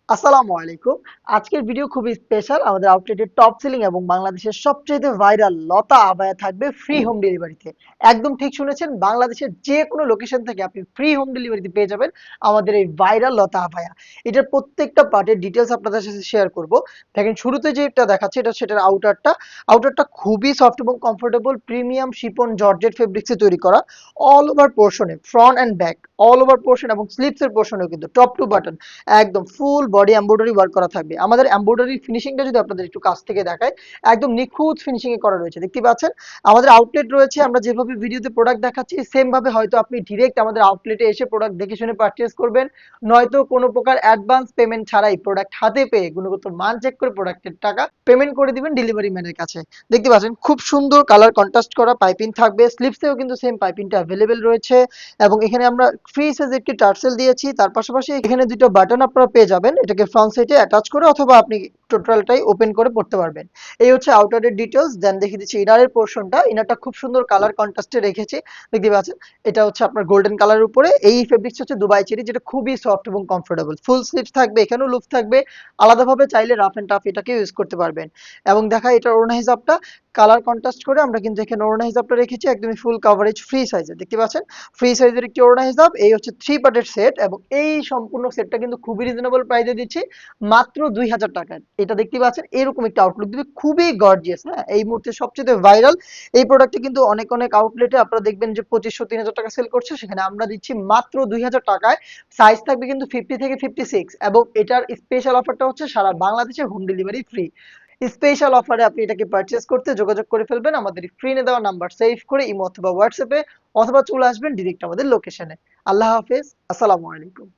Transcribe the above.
আসসালামু আলাইকুম। আজকের ভিডিও খুবই স্পেশাল। আমাদের আউটলেটের টপ সেলিং এবং বাংলাদেশের সবচাইতে ভাইরাল লতা আবায়া থাকবে ফ্রি হোম ডেলিভারিতে। একদম ঠিক শুনেছেন, বাংলাদেশের যেকোনো লোকেশন থেকে আপনি ফ্রি হোম ডেলিভারিতে পেয়ে যাবেন আমাদের এই ভাইরাল লতা আবায়া। এটার প্রত্যেকটা পার্টের ডিটেইলস আপনাদের সাথে শেয়ার করব। দেখেন শুরুতে যেটা দেখাচ্ছে এটা সেটার আউটারটা। আউটারটা খুবই সফট এবং কমফোর্টেবল প্রিমিয়াম শিফন জর্জেট ফেব্রিক্সে তৈরি করা। অল ওভার পোর্শনে front and back all over portion এবং স্লিভসের পোর্শনেও কিন্তু টপ টু বাটন একদম ফুল বডি এমব্রয়ডারি ওয়ার্ক করা থাকবে। আমাদের এমব্রয়ডারি ফিনিশিংটা যদি আপনাদের একটু কাছ থেকে দেখাই, একদম নিখুঁত ফিনিশিং এ করা রয়েছে। দেখতে পাচ্ছেন আমাদের আউটলেট রয়েছে। আমরা যেভাবে ভিডিওতে প্রোডাক্ট দেখাচ্ছি সেম ভাবে হয়তো আপনি ডিরেক্ট আমাদের আউটলেটে এসে প্রোডাক্ট দেখে শুনে পারচেজ করবেন, নয়তো কোনো প্রকার অ্যাডভান্স পেমেন্ট ছাড়াই প্রোডাক্ট হাতে পেয়ে গুণগত মান চেক করে প্রোডাক্টের টাকা পেমেন্ট করে দিবেন ডেলিভারি ম্যানের কাছে। দেখতে পাচ্ছেন খুব সুন্দর কালার কন্ট্রাস্ট করা পাইপিং থাকবে, স্লিপসেও কিন্তু সেম পাইপিংটা অ্যাভেলেবেল রয়েছে। এবং এখানে আমরা ফ্রি সাইজ একটি টার্সেল দিয়েছি, তার পাশাপাশি এখানে দুটো বাটন আপনারা পেয়ে যাবেন এটাকে ফ্রন্ট সাইডে অ্যাটাচ করে, অথবা আপনি টোটালটাই ওপেন করে পড়তে পারবেন। এই হচ্ছে আউটারের ডিটেলস। দেন দেখিয়ে দিচ্ছি ইনারের পোর্শনটা। ইনারটা খুব সুন্দর কালার কন্ট্রাস্টে রেখেছি, দেখতে পাচ্ছেন। এটা হচ্ছে আপনার গোল্ডেন কালারের উপরে। এই ফেব্রিক্স হচ্ছে দুবাই চেরি, যেটা খুবই সফট এবং কমফোর্টেবল। ফুল স্লিভস থাকবে, এখানেও লুপ থাকবে। আলাদাভাবে চাইলে রাফ এন্ড টাফ এটাকে ইউজ করতে পারবেন। এবং দেখা এটার ওড়না হিসাবটা কালার কন্ট্রাস্ট করে আমরা কিন্তু এখানে ওড়না হিসাবটা রেখেছি একদমই ফুল কভারেজ ফ্রি সাইজে, দেখতে পাচ্ছেন। ফ্রি সাইজের একটি ওড়না হিসাব। এই হচ্ছে 3 পার্টের সেট এবং এই সম্পূর্ণ সেটটা কিন্তু খুবই রিজনেবল প্রাইসে দিচ্ছি, মাত্র 2000 টাকায়। এটা দেখতে পাচ্ছেন এরকম একটা আউটলুক দিবে, খুবই গর্জিয়াস। হ্যাঁ, এই মুহূর্তে সবচেয়ে ভাইরাল এই প্রোডাক্টটি কিন্তু অনেক অনেক আউটলেটে আপনারা দেখবেন যে 2500 3000 টাকা সেল করছে, সেখানে আমরা দিচ্ছি মাত্র 2000 টাকায়। সাইজ থাকবে কিন্তু 50 থেকে 56 এবং এটার স্পেশাল অফারটা হচ্ছে সারা বাংলাদেশে হোম ডেলিভারি ফ্রি। স্পেশাল অফারে আপনি এটাকে পারচেজ করতে যোগাযোগ করে ফেলবেন আমাদের স্ক্রিনে দেওয়া নাম্বার সেভ করে ইমো অথবা হোয়াটসঅ্যাপে, অথবা চলে আসবেন ডিরেক্ট আমাদের লোকেশনে। আল্লাহ হাফেজ, আসসালামু আলাইকুম।